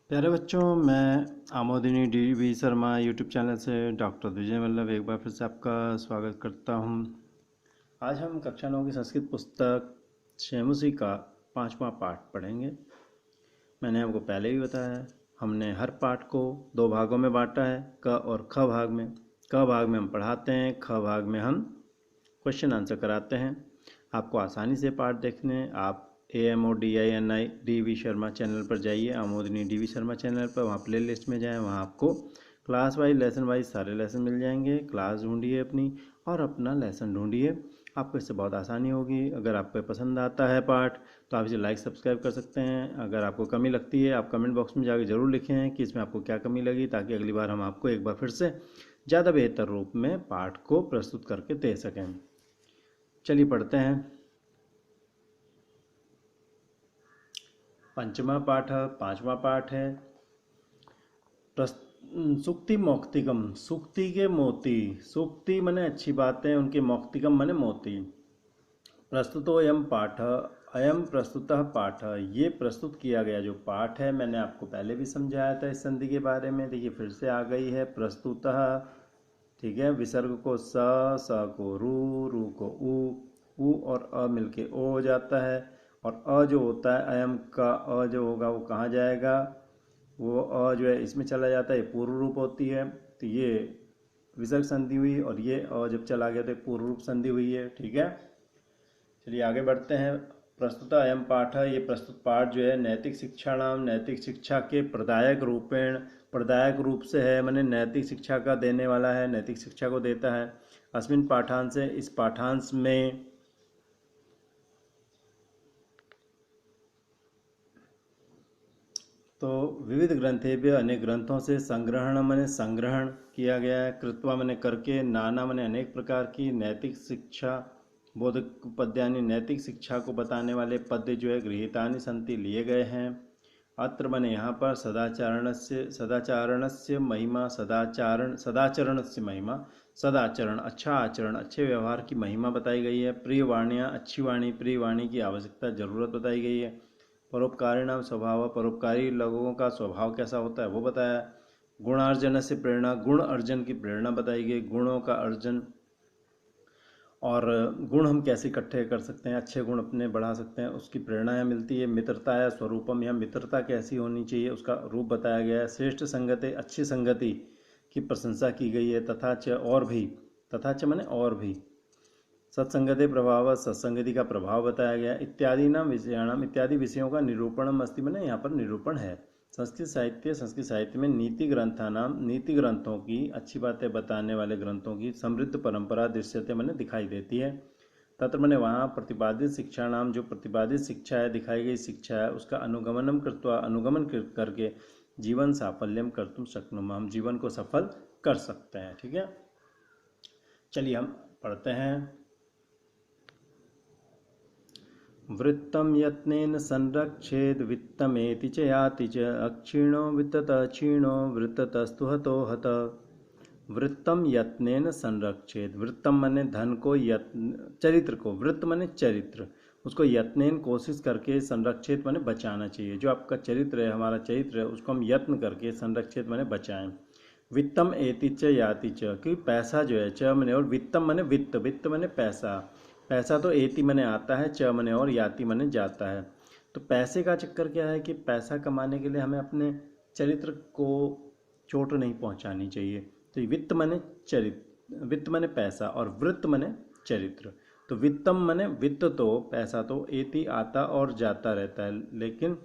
प्यारे बच्चों, मैं आमोदिनी डी शर्मा यूट्यूब चैनल से डॉक्टर विजय वल्लभ एक बार फिर से आपका स्वागत करता हूं। आज हम कक्षा 9 की संस्कृत पुस्तक शेमुसी का 5वां पाठ पढ़ेंगे। मैंने आपको पहले भी बताया है, हमने हर पाठ को 2 भागों में बांटा है, क और ख भाग में। क भाग में हम पढ़ाते हैं, ख भाग में हम क्वेश्चन आंसर कराते हैं। आपको आसानी से पाठ देखने आप AMODINI DV शर्मा चैनल पर जाइए, आमोदिनी DV शर्मा चैनल पर, वहाँ प्ले लिस्ट में जाएँ, वहाँ आपको क्लास वाइज लेसन वाइज सारे लेसन मिल जाएंगे। क्लास ढूंढिए अपनी और अपना लेसन ढूंढिए, आपको इससे बहुत आसानी होगी। अगर आपको पसंद आता है पाठ तो आप इसे लाइक सब्सक्राइब कर सकते हैं। अगर आपको कमी लगती है आप कमेंट बॉक्स में जाकर ज़रूर लिखें कि इसमें आपको क्या कमी लगी, ताकि अगली बार हम आपको एक बार फिर से ज़्यादा बेहतर रूप में पाठ को प्रस्तुत करके दे सकें। चलिए पढ़ते हैं। पंचमा पाठ 5वां पाठ है सुक्ति मौक्तिकम। सुक्ति के मोती, सुक्ति माने अच्छी बातें, उनके मौक्तिकम माने मोती। प्रस्तुतो अयम पाठ, अयम प्रस्तुतः पाठ, ये प्रस्तुत किया गया जो पाठ है, मैंने आपको पहले भी समझाया था इस संधि के बारे में। देखिए फिर से आ गई है प्रस्तुतः। ठीक है, विसर्ग को स को रू को ऊ और अ मिलके ओ हो जाता है। और अ जो होता है अयम का अ जो होगा वो कहाँ जाएगा, वो अ जो है इसमें चला जाता है, ये पूर्व रूप होती है। तो ये विसर्ग संधि हुई और ये अ जब चला गया तो पूर्व रूप संधि हुई है। ठीक है, चलिए आगे बढ़ते हैं। प्रस्तुत अयम पाठ, ये प्रस्तुत पाठ जो है नैतिक शिक्षा नाम, नैतिक शिक्षा के प्रदायक रूपेण, प्रदायक रूप से है, माने नैतिक शिक्षा का देने वाला है, नैतिक शिक्षा को देता है। अस्मिन पाठांश से, इस पाठांश में तो विविध ग्रंथेभ्य अनेक ग्रंथों से संग्रहण माने संग्रहण किया गया है। कृत्वा माने करके, नाना माने अनेक प्रकार की, नैतिक शिक्षा बोधक पद्यानि नैतिक शिक्षा को बताने वाले पद्य जो है गृहीतानि संति लिए गए हैं। अत्र माने यहाँ पर सदाचारणस्य महिमा, सदाचरणस्य महिमा, सदाचरण अच्छा आचरण, अच्छे व्यवहार की महिमा बताई गई है। प्रिय वाणियाँ, अच्छी वाणी, प्रिय वाणी की आवश्यकता जरूरत बताई गई है। परोपकारी नाम स्वभाव, परोपकारी लोगों का स्वभाव कैसा होता है वो बताया। गुणार्जन से प्रेरणा, गुण अर्जन की प्रेरणा बताई गई, गुणों का अर्जन और गुण हम कैसे इकट्ठे कर सकते हैं, अच्छे गुण अपने बढ़ा सकते हैं, उसकी प्रेरणा यहाँ मिलती है। मित्रता या स्वरूपम, यहाँ मित्रता कैसी होनी चाहिए उसका रूप बताया गया है। श्रेष्ठ संगति, अच्छी संगति की प्रशंसा की गई है। तथा च और भी, तथा च माने और भी। सत्संगति प्रभाव, सत्संगति का प्रभाव बताया गया। इत्यादि नाम विषयाणाम, इत्यादि विषयों का निरूपणम अस्ति, माने यहाँ पर निरूपण है। संस्कृत साहित्य में नीति ग्रंथा नाम, नीति ग्रंथों की, अच्छी बातें बताने वाले ग्रंथों की समृद्ध परंपरा दृश्यते माने दिखाई देती है। तत्र माने वहाँ प्रतिपादित शिक्षा नाम, जो प्रतिपादित शिक्षा है, दिखाई गई शिक्षा है, उसका अनुगमनम कृत्वा, अनुगमन करके जीवन साफल्यम कर्तुम शक्नुमः, हम जीवन को सफल कर सकते हैं। ठीक है, चलिए हम पढ़ते हैं। वृत्तं यत्नेन संरक्षेद वित्तमेति च याति च, अक्षीणो वित्तत क्षीणो वृत्ततस्तु हतो हत। वृत्तम यत्नेन संरक्षेद, वृत्तम माने धन को, यत्न चरित्र को, वृत्त माने चरित्र, उसको यत्नेन कोशिश करके, संरक्षित माने बचाना चाहिए। जो आपका चरित्र है, हमारा चरित्र है, उसको हम यत्न करके, संरक्षित माने बचाएं। वित्तम एति च याति च, क्योंकि पैसा जो है, च मने और, वित्तम मने वित्त, वित्त मने पैसा, पैसा तो एति मने आता है, च मने और, याति मने जाता है। तो पैसे का चक्कर क्या है कि पैसा कमाने के लिए हमें अपने चरित्र को चोट नहीं पहुंचानी चाहिए। तो वित्त मने चरित्र, वित्त मने पैसा और वृत्त मने चरित्र। तो वित्तम मने वित्त, तो पैसा तो एति आता और जाता रहता है, लेकिन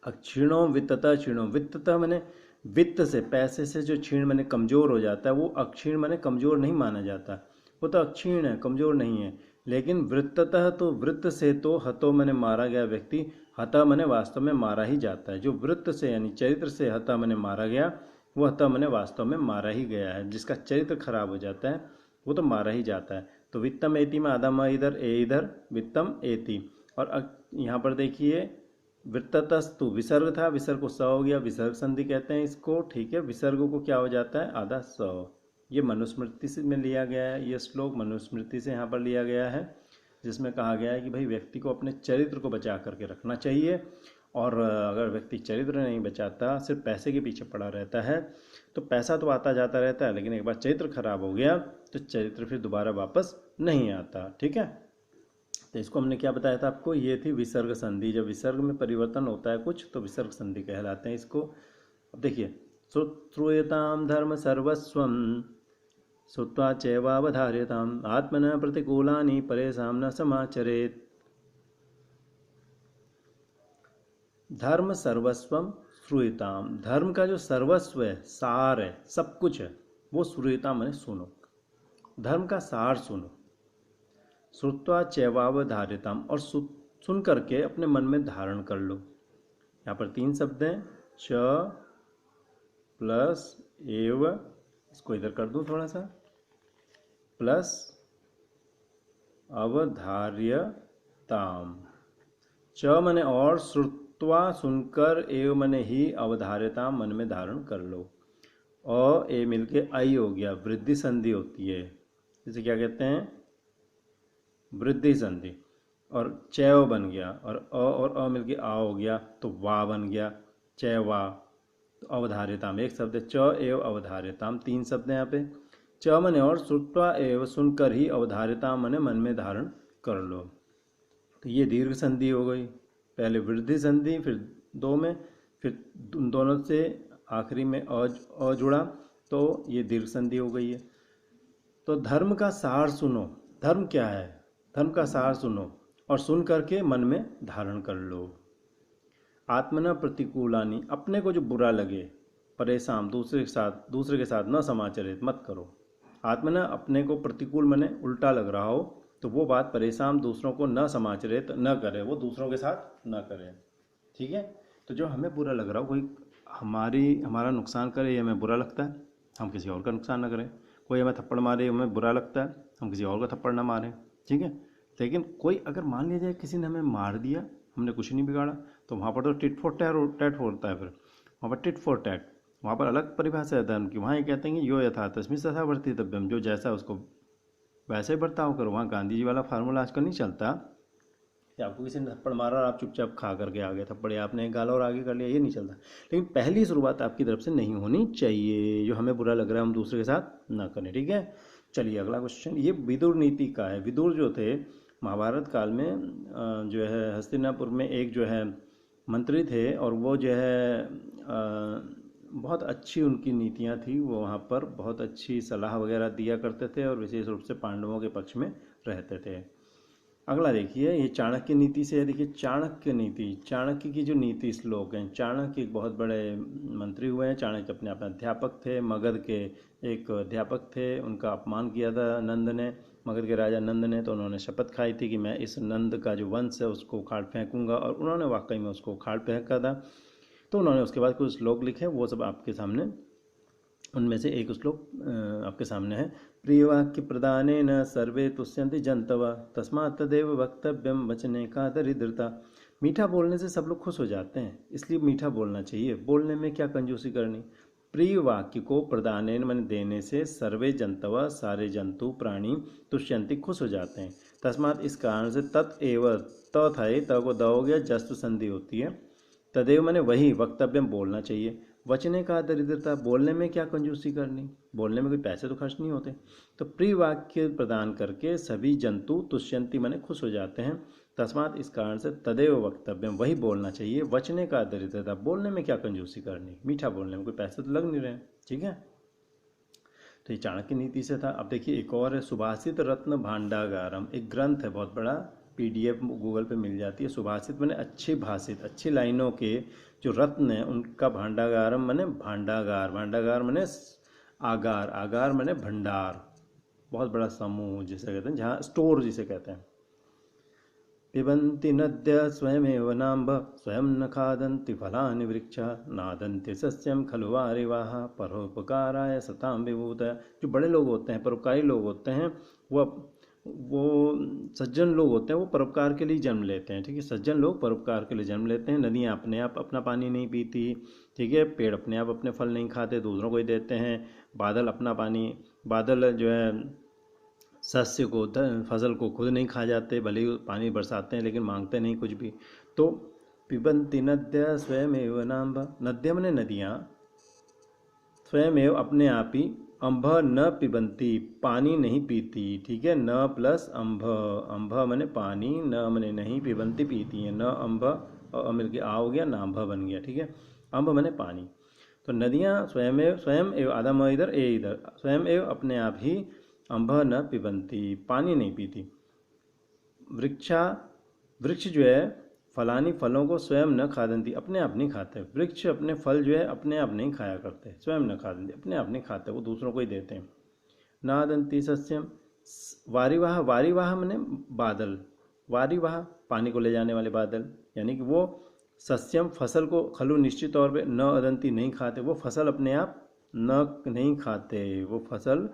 अक्षीणों वित्तता क्षीणों, वित्तता मैंने वित्त से, पैसे से जो क्षीण मैंने कमजोर हो जाता है, वो अक्षीण मैंने कमजोर नहीं माना जाता, वो तो अक्षीण है, कमजोर नहीं है। लेकिन वृत्ततः, तो वृत्त से तो हतो मैंने मारा गया व्यक्ति, हता मैंने वास्तव में मारा ही जाता है। जो वृत्त से यानी चरित्र से हता मैंने मारा गया, वो हता मैंने वास्तव में मारा ही गया है। जिसका चरित्र खराब हो जाता है वो तो मारा ही जाता है। तो वित्तम एति में आधा म इधर, ए इधर, वित्तम एति। और यहाँ पर देखिए वृत्ततस्तु विसर्ग था, विसर्ग को स हो गया, विसर्ग संधि कहते हैं इसको। ठीक है, विसर्ग को क्या हो जाता है, आधा स। ये मनुस्मृति से में लिया गया है, ये श्लोक मनुस्मृति से यहाँ पर लिया गया है, जिसमें कहा गया है कि भाई व्यक्ति को अपने चरित्र को बचा करके रखना चाहिए। और अगर व्यक्ति चरित्र नहीं बचाता, सिर्फ पैसे के पीछे पड़ा रहता है, तो पैसा तो आता जाता रहता है, लेकिन एक बार चरित्र खराब हो गया तो चरित्र फिर दोबारा वापस नहीं आता। ठीक है, तो इसको हमने क्या बताया था आपको, ये थी विसर्ग संधि। जब विसर्ग में परिवर्तन होता है कुछ तो विसर्ग संधि कहलाते हैं इसको। अब देखिए, श्रूयताम धर्म सर्वस्वम श्रुत्वा चैवावधार्यताम आत्मनः प्रतिकूलानि परेषां न समाचरेत्। धर्म सर्वस्वम श्रूयताम, धर्म का जो सर्वस्व है, सार है, सब कुछ है, वो श्रूयताम मैंने सुनो, धर्म का सार सुनो। श्रुत्वा चैवावधार्यताम, और सुन करके अपने मन में धारण कर लो। यहाँ पर 3 शब्द हैं, च प्लस एव, इसको इधर कर दूं थोड़ा सा, प्लस अवधार्यताम। च मने और, श्रुत्वा सुनकर, एव मने ही, अवधार्यताम मन में धारण कर लो। ए मिलके आई हो गया, वृद्धि संधि होती है, इसे क्या कहते हैं, वृद्धि संधि। और चैव बन गया, और अ मिलके आ हो गया तो वा बन गया, चैवा। तो अवधार्यताम एक शब्द है, च एव अवधार्यताम 3 शब्द हैं यहाँ पे। च मने और, श्रुत्वा एव सुनकर ही, अवधार्यताम मने मन में धारण कर लो। तो ये दीर्घ संधि हो गई, पहले वृद्धि संधि, फिर 2 में, फिर दोनों से आखिरी में अ जुड़ा, तो ये दीर्घ संधि हो गई है। तो धर्म का सार सुनो, धर्म क्या है, धर्म का सार सुनो और सुन करके मन में धारण कर लो। आत्मना प्रतिकूलानी, अपने को जो बुरा लगे, परेशान, दूसरे के साथ न समाचरित, मत करो। आत्मना, अपने को प्रतिकूल मने उल्टा लग रहा हो तो वो बात परेशान, दूसरों को न समाचरित न करे, वो दूसरों के साथ न करे। ठीक है, तो जो हमें बुरा लग रहा हो, कोई हमारा नुकसान करे, ये हमें बुरा लगता है, हम किसी और का नुकसान न करें। कोई हमें थप्पड़ मारे, हमें बुरा लगता है, हम किसी और का थप्पड़ ना मारें। ठीक है, लेकिन कोई अगर मान लिया जाए किसी ने हमें मार दिया, हमने कुछ नहीं बिगाड़ा, तो वहाँ पर तो टिट फॉर टैट होता है। फिर वहाँ पर टिट फॉर टैट, वहाँ पर अलग परिभाषा है धर्म की। वहाँ ये कहते हैं कि यो यथा तस्मिं तथा वर्तितव्यम, जो जैसा उसको वैसे ही बर्ताव करो। वहाँ गांधी जी वाला फार्मूला आजकल नहीं चलता कि आपको किसी ने थप्पड़ मारा और आप चुपचाप खा करके आ गए थप्पड़, या आपने गाला और आगे कर लिया, ये नहीं चलता। लेकिन पहली शुरुआत आपकी तरफ से नहीं होनी चाहिए, जो हमें बुरा लग रहा है हम दूसरे के साथ ना करें। ठीक है, चलिए अगला क्वेश्चन, ये विदुर नीति का है। विदुर जो थे महाभारत काल में जो है हस्तिनापुर में एक जो है मंत्री थे, और वो जो है बहुत अच्छी उनकी नीतियाँ थी, वो वहाँ पर बहुत अच्छी सलाह वगैरह दिया करते थे और विशेष रूप से पांडवों के पक्ष में रहते थे। अगला देखिए, ये चाणक्य नीति से है। देखिए चाणक्य नीति, चाणक्य की जो नीति श्लोक हैं। चाणक्य एक बहुत बड़े मंत्री हुए हैं। चाणक्य अपने अध्यापक थे, मगध के एक अध्यापक थे, उनका अपमान किया था नंद ने, मगध के राजा नंद ने। तो उन्होंने शपथ खाई थी कि मैं इस नंद का जो वंश है उसको उखाड़ फेंकूंगा, और उन्होंने वाकई में उसको उखाड़ फेंका था। तो उन्होंने उसके बाद कुछ श्लोक लिखे, वो सब आपके सामने, उनमें से एक श्लोक आपके सामने है। प्रियवाक्य प्रदानेन सर्वे तुष्यन्ति जन्तव तस्मात् तदेव वक्तव्यम वचने का दरिद्रता। मीठा बोलने से सब लोग खुश हो जाते हैं, इसलिए मीठा बोलना चाहिए। बोलने में क्या कंजूसी करनी। प्रिय वाक्य को प्रदानेन मन देने से सर्वे जंतव, सारे जंतु प्राणी, तुष्यन्ति खुश हो जाते हैं। तस्मात् इस कारण से, तत्एव, त था ये, त को द हो गया, जस्तु संधि होती है। तदेव मैंने वही, वक्तव्य बोलना चाहिए। वचने का दरिद्रता, बोलने में क्या कंजूसी करनी, बोलने में कोई पैसे तो खर्च नहीं होते। तो प्रिय वाक्य प्रदान करके सभी जंतु तुष्यंती मैंने खुश हो जाते हैं। तस्मात इस कारण से, तदेव वक्तव्य, वही बोलना चाहिए। वचने का दरिद्रता, बोलने में क्या कंजूसी करनी, मीठा बोलने में कोई पैसे तो लग नहीं रहे। ठीक है, तो ये चाणक्य नीति से था। अब देखिए एक और है, सुभाषित रत्न भांडागारम, एक ग्रंथ है बहुत बड़ा, PDF गूगल पे मिल जाती है। सुभाषित मैंने अच्छे भाषित, अच्छी लाइनों के जो रत्न है उनका भांडागारम मैंने भांडागार, भांडागार मैंने आगार, आगार मैंने भंडार, बहुत बड़ा समूह जिसे कहते हैं, जहाँ स्टोर जिसे कहते हैं। पिबन्ति नद्य स्वयमेव नाम्भ स्वयं न खादन्ति फलानि वृक्षा नादन्ति सस्यम खलु वारिवाह परोपकाराय सताम विभूत। जो बड़े लोग होते हैं, परोपकारी लोग होते हैं, वो सज्जन लोग होते हैं, वो परोपकार के लिए जन्म लेते हैं। ठीक है, सज्जन लोग परोपकार के लिए जन्म लेते हैं। नदियाँ अपने आप अपना पानी नहीं पीती, ठीक है, पेड़ अपने आप अपने फल नहीं खाते, दूसरों को ही देते हैं। बादल अपना पानी, बादल जो है सस्य को, फसल को खुद नहीं खा जाते, भले ही पानी बरसाते हैं लेकिन मांगते नहीं कुछ भी। तो पिबन्ति नद्य स्वयमेव नाम्भ। नद्य मने नदियाँ, स्वयमेव अपने आप ही, अम्भ न पिबन्ति पानी नहीं पीती। ठीक है, न प्लस अम्भ, अम्भ मने पानी, न मने नहीं, पिबन्ति पीती है, न अम्भ मिल के आ हो गया, नाम्भ बन गया। ठीक है, अम्भ मने पानी। तो नदियाँ स्वयमेव, स्वयं एव आधा म इधर ए इधर, स्वयं एव अपने आप ही, अम्भ न पिबन्ति पानी नहीं पीती। वृक्षा, वृक्ष जो है फलानी फलों को स्वयं न खादंती, अपने आप नहीं खाते। वृक्ष अपने फल जो है अपने आप नहीं खाया करते, स्वयं न खादंती, अपने आप नहीं खाते, वो दूसरों को ही देते हैं। नादंती सस्यम, वारिवाह, वारिवाह मने बादल, वारिवाह पानी को ले जाने वाले बादल, यानी कि वो सस्यम फसल को, खलु निश्चित तौर पे, न अदंती नहीं खाते, वो फसल अपने आप न नहीं खाते, वो फसल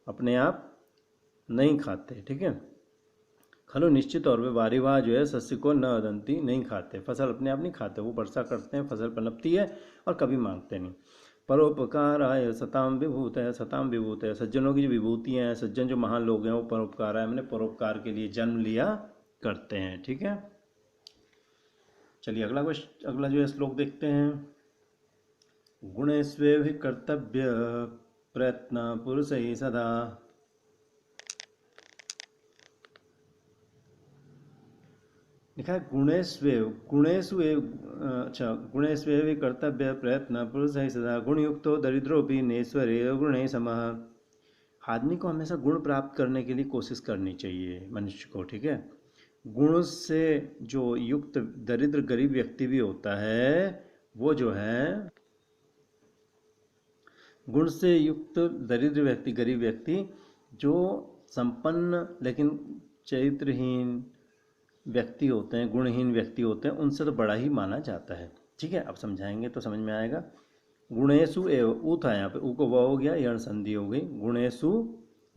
अपने आप नहीं खाते। ठीक है, खलु निश्चित तौर पे वारिवाह जो है सस्य को न अदंती नहीं खाते, फसल अपने आप नहीं खाते, वो वर्षा करते हैं, फसल पनपती है और कभी मांगते नहीं। परोपकाराय सताम विभूत है, सताम विभूत है, सज्जनों की जो विभूतियाँ हैं, सज्जन जो महान लोग हैं वो परोपकाराय मैंने परोपकार के लिए जन्म लिया करते हैं। ठीक है, चलिए अगला जो है श्लोक देखते हैं। गुणेष्वेव हि कर्तव्य प्रयत्न पुरुष ही सदा। लिखा है गुणेष्वेव, गुणेषु एव, अच्छा, गुणेष्वेव हि कर्तव्य प्रयत्न पुरुष ही सदा गुणयुक्तो दरिद्रोपि नेश्वरे गुणे समः। आदमी को हमेशा गुण प्राप्त करने के लिए कोशिश करनी चाहिए मनुष्य को। ठीक है, गुण से जो युक्त दरिद्र गरीब व्यक्ति भी होता है, वो जो है गुण से युक्त दरिद्र व्यक्ति, गरीब व्यक्ति, जो संपन्न लेकिन चरित्रहीन व्यक्ति होते हैं, गुणहीन व्यक्ति होते हैं, उनसे तो बड़ा ही माना जाता है। ठीक है, अब समझाएंगे तो समझ में आएगा। गुणेशु एव, ऊ था यहाँ पे, ऊ को व हो गया, यण संधि हो गई। गुणेशु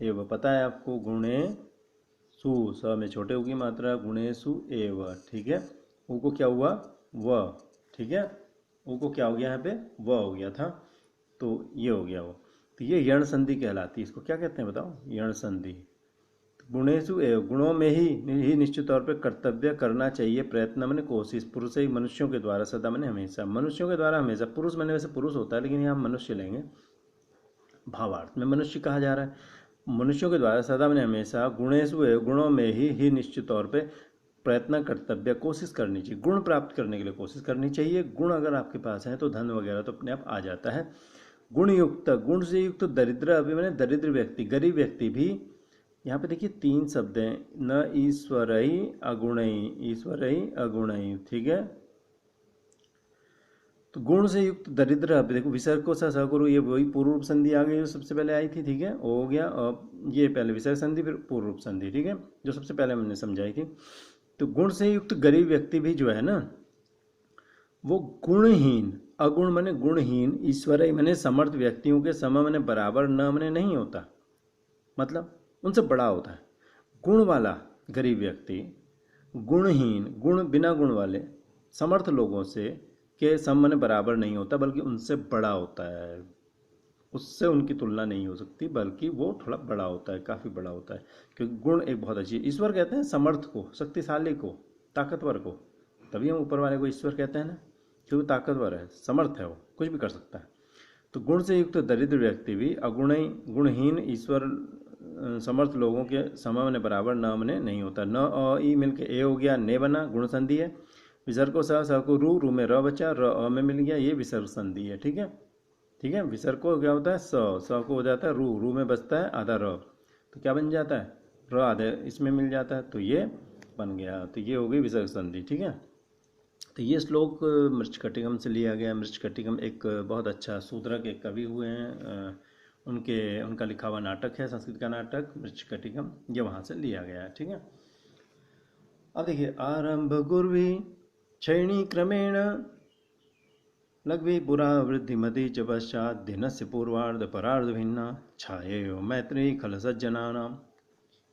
एव, पता है आपको, गुणेशु, स में छोटे ऊ की मात्रा, गुणेशु एव। ठीक है, ऊ को क्या हुआ, व। ठीक है, ऊ को क्या हो गया यहाँ पे, व हो गया था, तो ये हो गया वो। तो ये यण संधि कहलाती है, इसको क्या कहते हैं बताओ, यण संधि। गुणेशु एव, गुणों में ही निश्चित तौर पे कर्तव्य करना चाहिए, प्रयत्न मैंने कोशिश, पुरुष ही मनुष्यों के द्वारा, सदा मैंने हमेशा, मनुष्यों के द्वारा हमेशा, पुरुष मैंने वैसे पुरुष होता है लेकिन यहाँ मनुष्य लेंगे, भावार्थ में मनुष्य कहा जा रहा है। मनुष्यों के द्वारा सदा मैंने हमेशा, गुणेशु एव, गुणों में ही निश्चित तौर पर प्रयत्न कर्तव्य, कोशिश करनी चाहिए, गुण प्राप्त करने के लिए कोशिश करनी चाहिए। गुण अगर आपके पास है तो धन वगैरह तो अपने आप आ जाता है। गुणयुक्त, गुण से युक्त दरिद्र, अभी मैंने दरिद्र व्यक्ति, गरीब व्यक्ति भी, यहाँ पे देखिए 3 शब्द हैं, न ईश्वरई अगुणई, ईश्वरई अगुणई। ठीक है, तो गुण से युक्त दरिद्र, अब देखो विसर्ग को सा करो, ये वही पूर्व रूप संधि आ गई जो सबसे पहले आई थी। ठीक है, हो गया, अब ये पहले विसर्ग संधि फिर पूर्व रूप संधि। ठीक है, जो सबसे पहले मैंने समझाई थी। तो गुण से युक्त गरीब व्यक्ति भी जो है ना, वो गुणहीन, अगुण माने गुणहीन, ईश्वरई माने समर्थ व्यक्तियों के सम माने बराबर, न माने नहीं होता, मतलब उनसे बड़ा होता है। गुण वाला गरीब व्यक्ति गुणहीन, गुण बिना गुण वाले समर्थ लोगों से के सम माने बराबर नहीं होता, बल्कि उनसे बड़ा होता है, उससे उनकी तुलना नहीं हो सकती, बल्कि वो थोड़ा बड़ा होता है, काफ़ी बड़ा होता है। क्योंकि गुण एक बहुत अच्छी, ईश्वर कहते हैं समर्थ को, शक्तिशाली को, ताकतवर को, तभी हम ऊपर वाले को ईश्वर कहते हैं ना, क्योंकि वो ताकतवर है, समर्थ है, वो कुछ भी कर सकता है। तो गुण से युक्त दरिद्र व्यक्ति भी अगुणई, गुणहीन, ईश्वर समर्थ लोगों के सम बराबर न मने नहीं होता। न अ ई मिल के ए हो गया, ने बना, गुण संधि है। विसर्ग को स को रू में र बचा, र अ में मिल गया, ये विसर्ग संधि है। ठीक है, ठीक है, विसर्ग को क्या होता है, स को हो जाता है रू में बचता है आधा र, तो क्या बन जाता है, र आधे इसमें मिल जाता है, तो ये बन गया, तो ये हो गई विसर्ग संधि। ठीक है, तो ये श्लोक मृच्छकटिकम से लिया गया। मृच्छकटिकम एक बहुत अच्छा शूद्रक एक कवि हुए हैं, उनका लिखा हुआ नाटक है, संस्कृत का नाटक मृच्छकटिकम, ये वहाँ से लिया गया है। ठीक है, अब देखिए, आरंभ गुर्वी क्षयणी क्रमेण लघ्वी पुरा वृद्धिमति च पश्चात दिनस्य पूर्वार्ध परार्ध भिन्ना छाये मैत्री खल सज्जनानाम।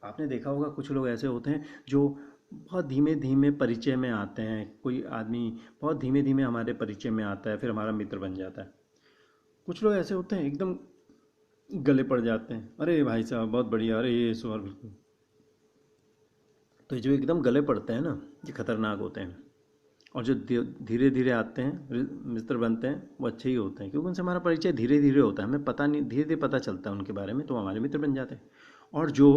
आपने देखा होगा कुछ लोग ऐसे होते हैं जो बहुत धीमे धीमे परिचय में आते हैं, कोई आदमी बहुत धीमे धीमे हमारे परिचय में आता है, फिर हमारा मित्र बन जाता है। कुछ लोग ऐसे होते हैं एकदम गले पड़ जाते हैं, अरे भाई साहब बहुत बढ़िया, अरे ये सवाल बिल्कुल। तो जो एकदम गले पड़ते हैं ना, ये खतरनाक होते हैं। और जो धीरे धीरे आते हैं मित्र बनते हैं वो अच्छे ही होते हैं, क्योंकि उनसे हमारा परिचय धीरे धीरे होता है, हमें पता नहीं, धीरे धीरे पता चलता है उनके बारे में, तो हमारे मित्र बन जाते हैं। और जो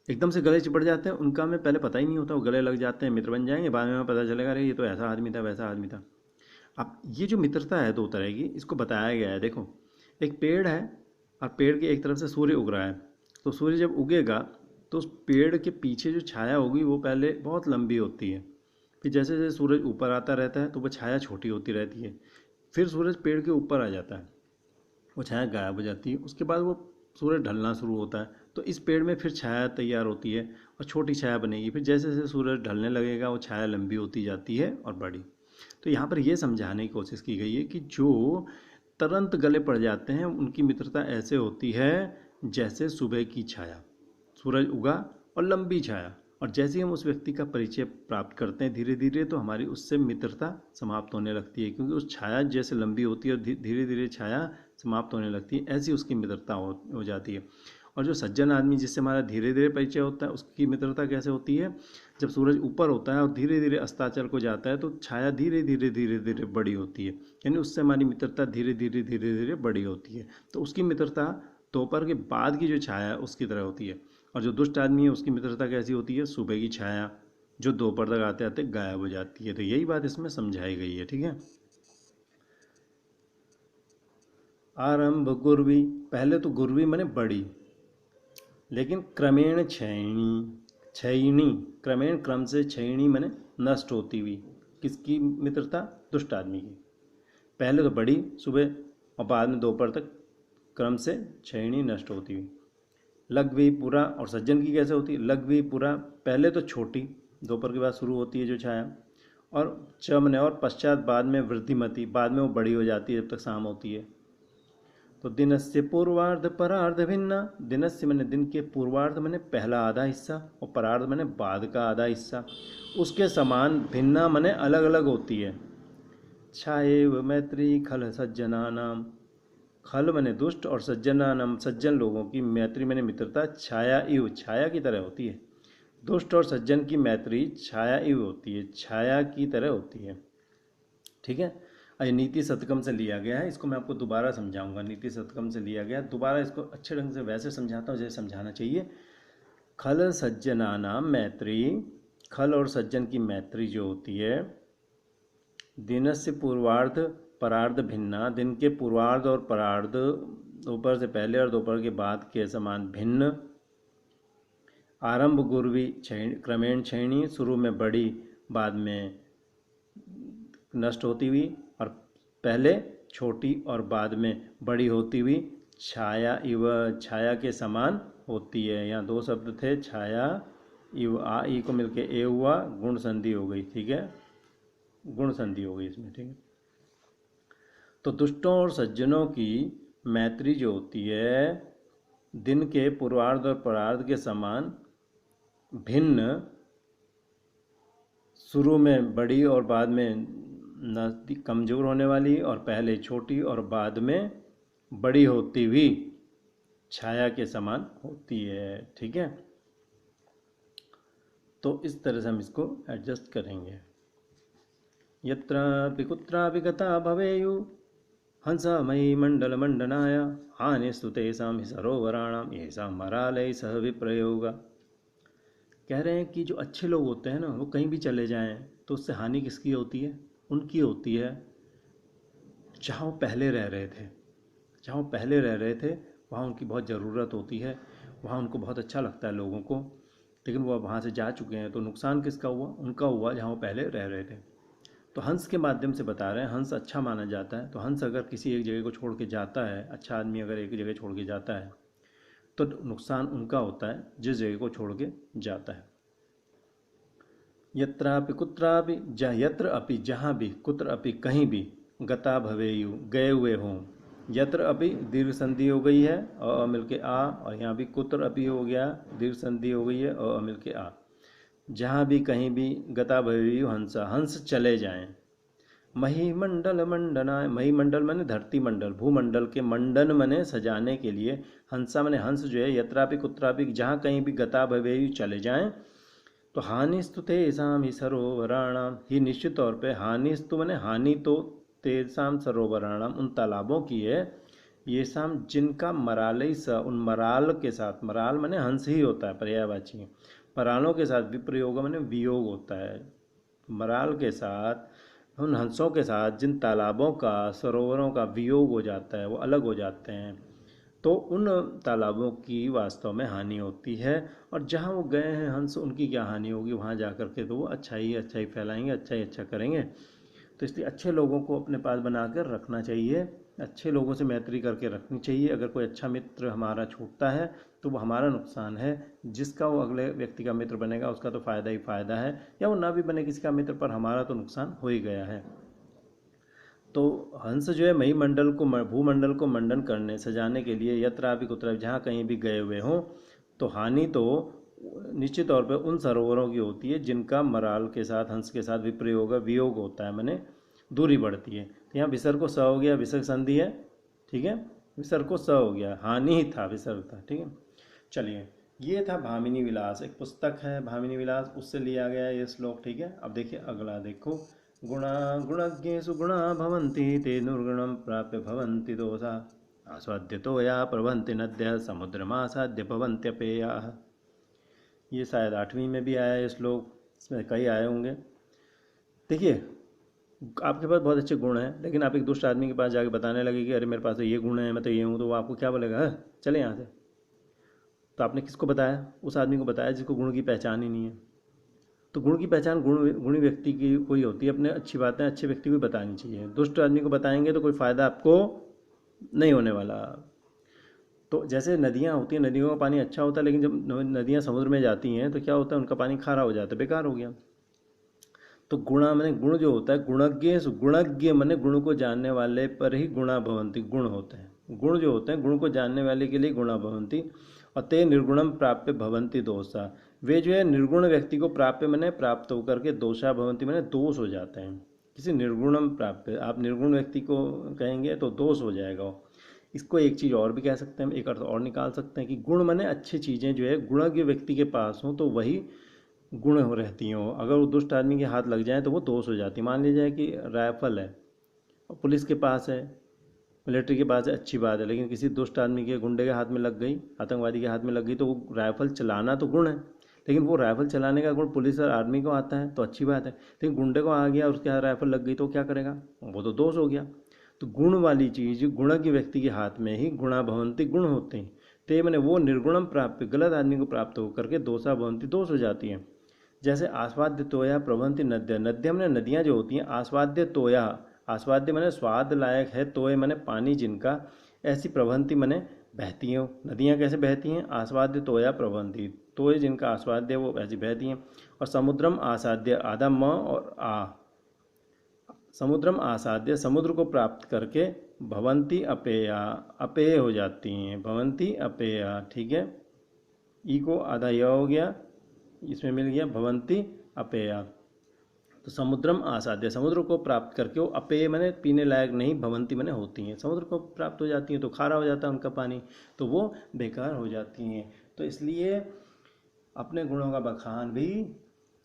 एकदम से गले चिपट जाते हैं उनका हमें पहले पता ही नहीं होता, वो गले लग जाते हैं, मित्र बन जाएंगे, बाद में हमें पता चलेगा अरे ये तो ऐसा आदमी था, वैसा आदमी था। अब ये जो मित्रता है दो तरह की, इसको बताया गया है। देखो, एक पेड़ है और पेड़ के एक तरफ से सूर्य उग रहा है, तो सूर्य जब उगेगा तो उस पेड़ के पीछे जो छाया होगी वो पहले बहुत लंबी होती है, फिर जैसे जैसे सूरज ऊपर आता रहता है तो वो छाया छोटी होती रहती है, फिर सूरज पेड़ के ऊपर आ जाता है, वो छाया गायब हो जाती है, उसके बाद वो सूरज ढलना शुरू होता है, तो इस पेड़ में फिर छाया तैयार होती है और छोटी छाया बनेगी, फिर जैसे जैसे सूरज ढलने लगेगा वो छाया लंबी होती जाती है और बड़ी। तो यहाँ पर ये समझाने की कोशिश की गई है कि जो तुरंत गले पड़ जाते हैं उनकी मित्रता ऐसे होती है जैसे सुबह की छाया, सूरज उगा और लंबी छाया, और जैसे ही हम उस व्यक्ति का परिचय प्राप्त करते हैं धीरे धीरे, तो हमारी उससे मित्रता समाप्त होने लगती है, क्योंकि उस छाया जैसे लंबी होती है और धीरे धीरे छाया समाप्त होने लगती है, ऐसी उसकी मित्रता हो जाती है। और जो सज्जन आदमी जिससे हमारा धीरे धीरे परिचय होता है उसकी मित्रता कैसे होती है, जब सूरज ऊपर होता है और धीरे धीरे अस्ताचल को जाता है तो छाया धीरे धीरे धीरे धीरे बड़ी होती है, यानी उससे हमारी मित्रता धीरे धीरे धीरे धीरे बड़ी होती है। तो उसकी मित्रता दोपहर के बाद की जो छाया है उसकी तरह होती है। और जो दुष्ट आदमी है उसकी मित्रता कैसी होती है, सुबह की छाया जो दोपहर तक आते आते गायब हो जाती है। तो यही बात इसमें समझाई गई है, ठीक है। आरंभ गुरवी, पहले तो गुरवी माने बड़ी, लेकिन क्रमेण क्षयणी, क्षयणी क्रमेण क्रम से, क्षयणी माने नष्ट होती हुई। किसकी मित्रता, दुष्ट आदमी की। पहले तो बड़ी सुबह और बाद में दोपहर तक क्रम से क्षयणी नष्ट होती हुई। लघ्वी पुरा, और सज्जन की कैसे होती है, लघ्वी पुरा, पहले तो छोटी, दोपहर के बाद शुरू होती है जो छाया, और चमने और पश्चात बाद में वृद्धिमती, बाद में वो बड़ी हो जाती है जब तक शाम होती है। तो दिनस्य पूर्वार्ध परार्ध भिन्ना, दिनस्य मैंने दिन के, पूर्वार्ध मैंने पहला आधा हिस्सा, और परार्ध मैंने बाद का आधा हिस्सा, उसके समान, भिन्ना मैंने अलग अलग होती है। छाएव मैत्री खल सज्जना नाम, खल मैंने दुष्ट और सज्जना नाम सज्जन लोगों की, मैत्री मैंने मित्रता, छाया इव छाया की तरह होती है। दुष्ट और सज्जन की मैत्री छाया इव होती है, छाया की तरह होती है, ठीक है। ये नीति शतकम से लिया गया है, इसको मैं आपको दोबारा समझाऊंगा, नीति शतकम से लिया गया, दोबारा इसको अच्छे ढंग से वैसे समझाता हूँ जैसे समझाना चाहिए। खल सज्जना नाम मैत्री, खल और सज्जन की मैत्री जो होती है, दिनस्य पूर्वार्ध परार्ध भिन्ना, दिन के पूर्वार्ध और परार्ध, दोपहर से पहले और दोपहर के बाद के समान भिन्न। आरंभ गुरवी क्रमेण क्षयणी, शुरू में बड़ी बाद में नष्ट होती हुई, और पहले छोटी और बाद में बड़ी होती हुई। छाया इव छाया के समान होती है, यहाँ दो शब्द थे, छाया इव, आ ई को मिलके ए हुआ, गुण संधि हो गई, ठीक है, गुण संधि हो गई इसमें, ठीक है। तो दुष्टों और सज्जनों की मैत्री जो होती है, दिन के पूर्वार्ध और परार्ध के समान भिन्न, शुरू में बड़ी और बाद में कमज़ोर होने वाली, और पहले छोटी और बाद में बड़ी होती हुई, छाया के समान होती है, ठीक है। तो इस तरह से हम इसको एडजस्ट करेंगे। यत्रापि कुत्रापि गता भवेयु हंसमयी मंडल मंडनाय, हानिस्तु तेषां हि सरोवराणाम येषां मरालय सह विप्रयोगा। कह रहे हैं कि जो अच्छे लोग होते हैं ना, वो कहीं भी चले जाएं तो उससे हानि किसकी होती है, उनकी होती है जहाँ वो पहले रह रहे थे, जहाँ वो पहले रह रहे थे वहाँ उनकी बहुत ज़रूरत होती है, वहाँ उनको बहुत अच्छा लगता है लोगों को, लेकिन वो वहाँ से जा चुके हैं तो नुकसान किसका हुआ, उनका हुआ जहाँ वो पहले रह रहे थे। तो हंस के माध्यम से बता रहे हैं, हंस अच्छा माना जाता है, तो हंस अगर किसी एक जगह को छोड़ के जाता है, अच्छा आदमी अगर एक जगह छोड़ के जाता है तो नुकसान उनका होता है जिस जगह को छोड़ के जाता है। यत्रापि कुत्रापि, यत्र अपि जहाँ भी, कुत्र अपि कहीं भी, गता भवेयु गए हुए हों, यत्र अपि दीर्घ संधि हो गई है अ मिल के आ, और यहाँ भी कुत्र अपि हो गया, दीर्घ संधि हो गई है अ मिल के आ। जहाँ भी कहीं भी, गता भवेयु हंसा, हंस चले जाएं। महीमंडल मंडनाय, महीमंडल माने धरती मंडल, भूमंडल के मंडन माने सजाने के लिए, हंसा माने हंस जो है, यत्रापि कुत्रापि जहाँ कहीं भी, गता भवेयु चले जाएं, तो हानिस्तु तेषाम ही सरोवराणाम, ही निश्चित तौर पे हानिस्तु मैंने हानि तो तेषाम सरोवराणाम उन तालाबों की है, ये शाम जिनका मरालई स उन मराल के साथ, मराल मैंने हंस ही होता है पर्यायवाची, मरालों के साथ विप्रयोग मैंने वियोग होता है, मराल के साथ उन हंसों के साथ जिन तालाबों का सरोवरों का वियोग हो जाता है, वो अलग हो जाते हैं, तो उन तालाबों की वास्तव में हानि होती है। और जहाँ वो गए हैं हंस, उनकी क्या हानि होगी, वहाँ जा कर के तो वो अच्छा ही फैलाएंगे, अच्छा करेंगे। तो इसलिए अच्छे लोगों को अपने पास बना कर रखना चाहिए, अच्छे लोगों से मैत्री करके रखनी चाहिए। अगर कोई अच्छा मित्र हमारा छूटता है तो वो हमारा नुकसान है, जिसका वो अगले व्यक्ति का मित्र बनेगा उसका तो फ़ायदा ही फ़ायदा है, या वो ना भी बने किसी का मित्र, पर हमारा तो नुकसान हो ही गया है। तो हंस जो है मही मंडल को, भूमंडल को मंडन करने सजाने के लिए यत्रापि कुत्रापि जहाँ कहीं भी गए हुए हों, तो हानि तो निश्चित तौर पर उन सरोवरों की होती है जिनका मराल के साथ, हंस के साथ विप्रयोग वियोग होता है, मैंने दूरी बढ़ती है। तो यहाँ विसर्ग को स हो गया, विसर्ग संधि है, ठीक है, विसर्ग को स हो गया, हानि ही था, विसर्ग था, ठीक है। चलिए, ये था भामिनी विलास, एक पुस्तक है भामिनी विलास, उससे लिया गया ये श्लोक, ठीक है। अब देखिए अगला, देखो, गुणा गुणज्ञेषु गुणा भवन्ति ते निर्गुणं प्राप्य भवन्ति दोषा आस्वाद्यतो या प्रभन्ति नद्यः समुद्रमासाद्य भवन्त्यपेयाः। ये शायद 8वीं में भी आया है श्लोक, इसमें कई आए होंगे। देखिए, आपके पास बहुत अच्छे गुण हैं, लेकिन आप एक दुष्ट आदमी के पास जाके बताने लगे कि अरे मेरे पास तो ये गुण है, मैं तो ये हूँ, तो वो आपको क्या बोलेगा, चले यहाँ से। तो आपने किसको बताया, उस आदमी को बताया जिसको गुण की पहचान ही नहीं है। तो गुण की पहचान गुणी व्यक्ति की कोई होती है, अपने अच्छी बातें अच्छे व्यक्ति को बतानी चाहिए। दुष्ट आदमी को बताएंगे तो कोई फ़ायदा आपको नहीं होने वाला। तो जैसे नदियाँ होती हैं, नदियों का पानी अच्छा होता है, लेकिन जब नदियाँ समुद्र में जाती हैं तो क्या होता है, उनका पानी खारा हो जाता है, बेकार हो गया। तो गुणा मैंने गुण जो होता है, गुणज्ञ मैंने गुण को जानने वाले पर ही गुणा भवंती, गुण होते हैं। गुण जो होते हैं, गुण को जानने वाले के लिए गुणा भवंती। और ते निर्गुणम प्राप्य भवंती दोषा, वे जो है निर्गुण व्यक्ति को प्राप्य मैंने प्राप्त होकर के दोषा भवंती मैंने दोष हो जाते हैं। किसी निर्गुणम प्राप्य, आप निर्गुण व्यक्ति को कहेंगे तो दोष हो जाएगा। इसको एक चीज़ और भी कह सकते हैं, एक अर्थ और निकाल सकते हैं कि गुण मैंने अच्छी चीज़ें जो है गुणज्ञ व्यक्ति के पास हों तो वही गुण हो रहती हों, अगर वो दुष्ट आदमी के हाथ लग जाए तो वो दोष हो जाती। मान लीजिए कि राइफल है और पुलिस के पास है, मिलिट्री के पास है, अच्छी बात है, लेकिन किसी दुष्ट आदमी के, गुंडे के हाथ में लग गई, आतंकवादी के हाथ में लग गई, तो वो राइफल चलाना तो गुण है, लेकिन वो राइफल चलाने का गुण पुलिस और आर्मी को आता है तो अच्छी बात है, लेकिन गुंडे को आ गया और उसके हाथ राइफल लग गई तो क्या करेगा, वो तो दोष हो गया। तो गुण वाली चीज़ गुणज्ञ व्यक्ति के हाथ में ही गुणा भवंती गुण होते हैं। ते मैंने वो निर्गुणम प्राप्त, गलत आदमी को प्राप्त होकर के दोषा भवंती दोष हो जाती हैं। जैसे आस्वाद्य तोया प्रभंति नद्य, नद्य मैंने नदियाँ जो होती हैं, आस्वाद्य तोया, आस्वाद्य मैंने स्वाद लायक है, तोय मैंने पानी जिनका, ऐसी प्रभंति मैंने बहती हैं। नदियाँ कैसे बहती हैं, आस्वाद्य तोया प्रभंति, तोय जिनका आस्वाद्य वो ऐसी बहती हैं। और समुद्रम आसाद्य, आधा म और आ, समुद्रम आसाद्य समुद्र को प्राप्त करके भवंती अपेया, अपेय हो जाती हैं, भवंती अपेया, ठीक है। ई को आधा य हो गया, इसमें मिल गया भवंती अपेया। तो समुद्रम आसाद्य, समुद्र को प्राप्त करके वो अपेय मैंने पीने लायक नहीं, भवंती मैंने होती हैं, समुद्र को प्राप्त हो जाती हैं तो खारा हो जाता है उनका पानी, तो वो बेकार हो जाती हैं। तो इसलिए अपने गुणों का बखान भी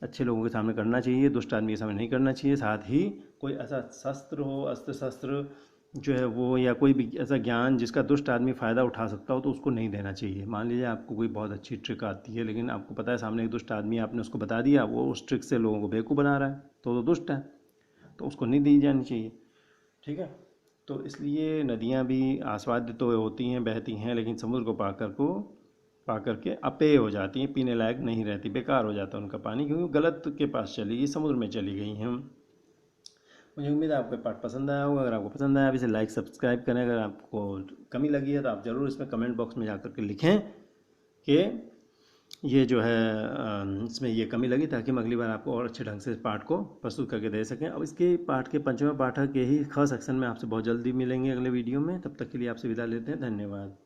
अच्छे लोगों के सामने करना चाहिए, दुष्ट आदमी के सामने नहीं करना चाहिए। साथ ही कोई ऐसा शस्त्र हो, अस्त्र शस्त्र जो है वो, या कोई भी ऐसा ज्ञान जिसका दुष्ट आदमी फ़ायदा उठा सकता हो, तो उसको नहीं देना चाहिए। मान लीजिए आपको कोई बहुत अच्छी ट्रिक आती है, लेकिन आपको पता है सामने एक दुष्ट आदमी है, आपने उसको बता दिया, वो उस ट्रिक से लोगों को बेवकूफ़ बना रहा है, तो दुष्ट है, तो उसको नहीं दी जानी चाहिए, ठीक है। तो इसलिए नदियाँ भी आस्वाद्य तो होती हैं, बहती हैं, लेकिन समुद्र को पा करके अपेय हो जाती हैं, पीने लायक नहीं रहती, बेकार हो जाता है उनका पानी, क्योंकि गलत के पास चली गई, समुद्र में चली गई हैं। मुझे उम्मीद है आपको पाठ पसंद आया होगा। अगर आपको पसंद आया, इसे लाइक सब्सक्राइब करें। अगर आपको कमी लगी है तो आप ज़रूर इसमें कमेंट बॉक्स में जाकर के लिखें कि ये जो है इसमें ये कमी लगी, ताकि हम अगली बार आपको और अच्छे ढंग से पाठ को प्रस्तुत करके दे सकें। अब इसके पाठ के 5वें पाठ के ही ख सेक्शन में आपसे बहुत जल्दी मिलेंगे अगले वीडियो में। तब तक के लिए आपसे विदा लेते हैं, धन्यवाद।